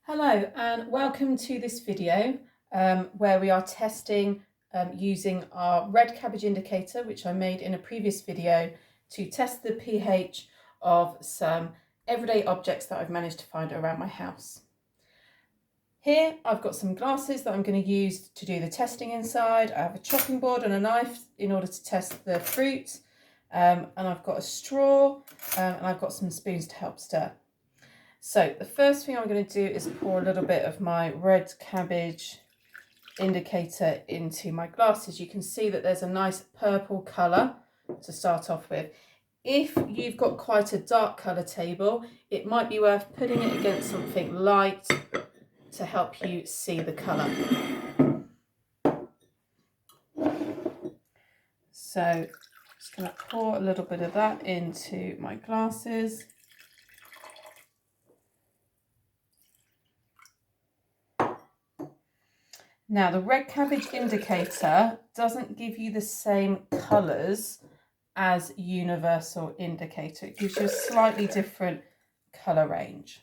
Hello and welcome to this video where we are testing using our red cabbage indicator, which I made in a previous video to test the pH of some everyday objects that I've managed to find around my house. Here I've got some glasses that I'm going to use to do the testing inside. I have a chopping board and a knife in order to test the fruit, and I've got a straw and I've got some spoons to help stir. So the first thing I'm going to do is pour a little bit of my red cabbage indicator into my glasses. You can see that there's a nice purple colour to start off with. If you've got quite a dark colour table, it might be worth putting it against something light to help you see the colour. So I'm just going to pour a little bit of that into my glasses. Now, the red cabbage indicator doesn't give you the same colours as universal indicator. It gives you a slightly different colour range.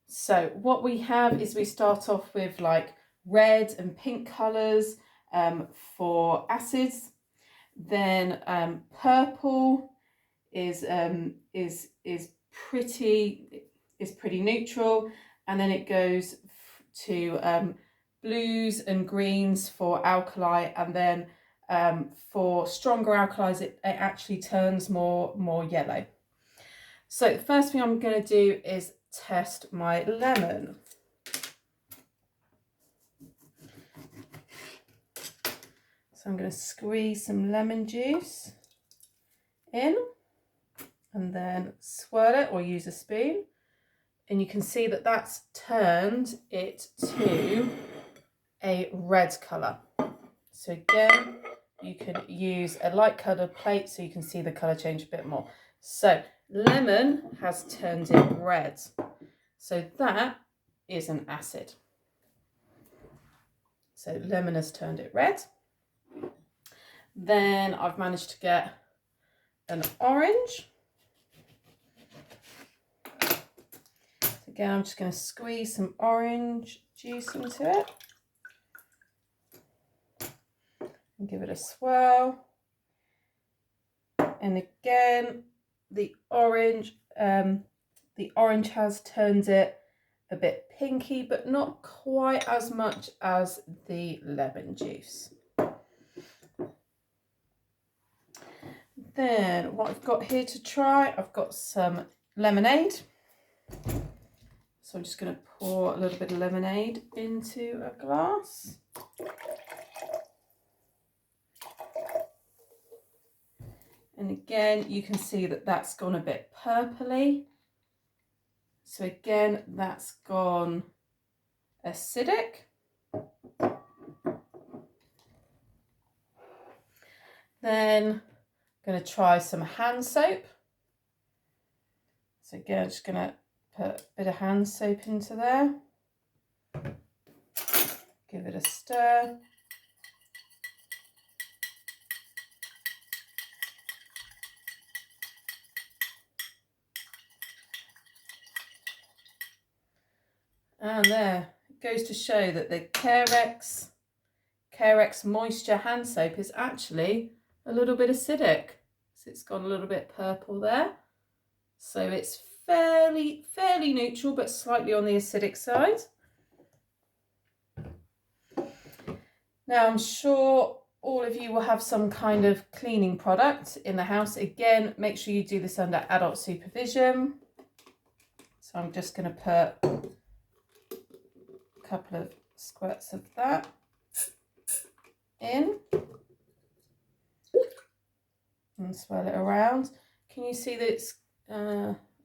So what we have is we start off with like red and pink colours for acids. Then purple is pretty neutral, and then it goes to blues and greens for alkali, and then for stronger alkalis it actually turns more yellow. So the first thing I'm going to do is test my lemon. So I'm going to squeeze some lemon juice in and then swirl it or use a spoon. And you can see that that's turned it to a red colour. So again, you can use a light coloured plate so you can see the colour change a bit more. So lemon has turned it red. So that is an acid. So lemon has turned it red. Then I've managed to get an orange. Again, I'm just going to squeeze some orange juice into it and give it a swirl. And again, the orange has turned it a bit pinky, but not quite as much as the lemon juice. Then what I've got here to try, I've got some lemonade. So I'm just going to pour a little bit of lemonade into a glass. And again, you can see that that's gone a bit purpley. So again, that's gone acidic. Then I'm going to try some hand soap. So again, I'm just going to put a bit of hand soap into there. Give it a stir. And there, it goes to show that the Carex Moisture hand soap is actually a little bit acidic. So it's gone a little bit purple there. So it's fairly neutral, but slightly on the acidic side. Now I'm sure all of you will have some kind of cleaning product in the house. Again, make sure you do this under adult supervision. So I'm just going to put a couple of squirts of that in and swirl it around. Can you see that it's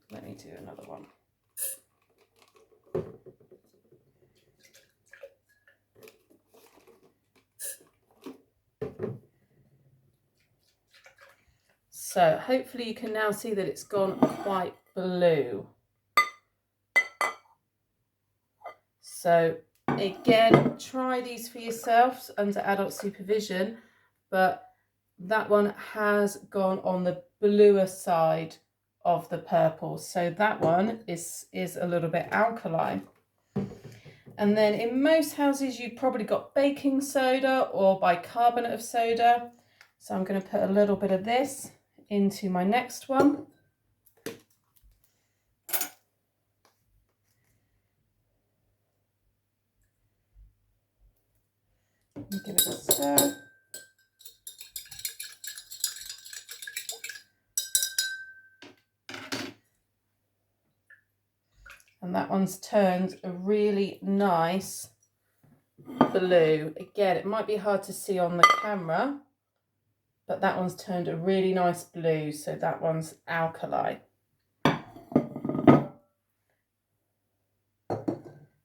let me do another one. So hopefully you can now see that it's gone quite blue. So again, try these for yourselves under adult supervision, but that one has gone on the bluer side of the purple. So that one is a little bit alkaline. And then in most houses, you've probably got baking soda or bicarbonate of soda. So I'm going to put a little bit of this into my next one. And give it a stir. And that one's turned a really nice blue. Again, it might be hard to see on the camera, but that one's turned a really nice blue. So that one's alkali.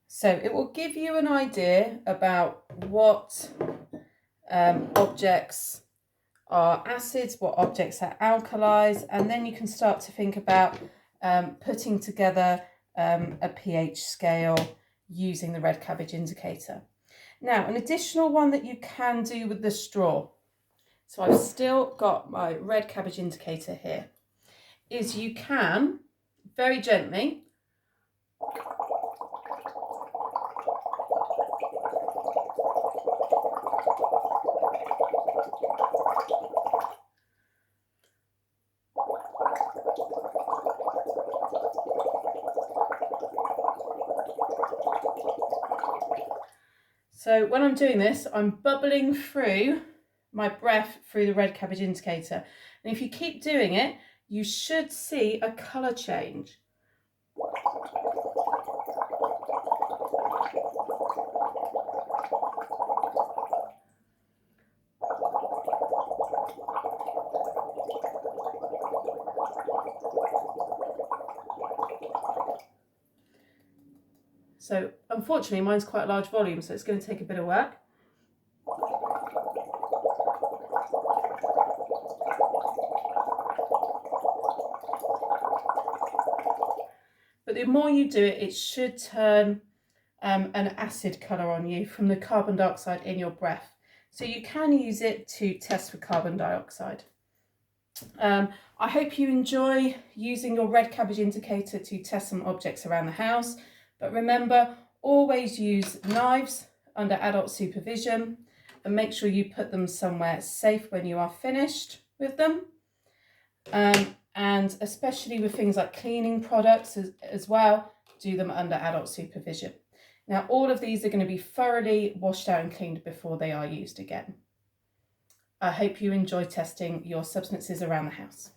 So it will give you an idea about what objects are acids, what objects are alkalis, and then you can start to think about putting together a pH scale using the red cabbage indicator. Now, an additional one that you can do with the straw, so I've still got my red cabbage indicator here, is you can very gently So when I'm doing this, I'm bubbling through my breath through the red cabbage indicator. And if you keep doing it, you should see a colour change. So unfortunately, mine's quite a large volume, so it's going to take a bit of work. But the more you do it, it should turn an acid colour on you from the carbon dioxide in your breath. So you can use it to test for carbon dioxide. I hope you enjoy using your red cabbage indicator to test some objects around the house. But remember, always use knives under adult supervision and make sure you put them somewhere safe when you are finished with them. And especially with things like cleaning products as well, do them under adult supervision. Now, all of these are going to be thoroughly washed out and cleaned before they are used again. I hope you enjoy testing your substances around the house.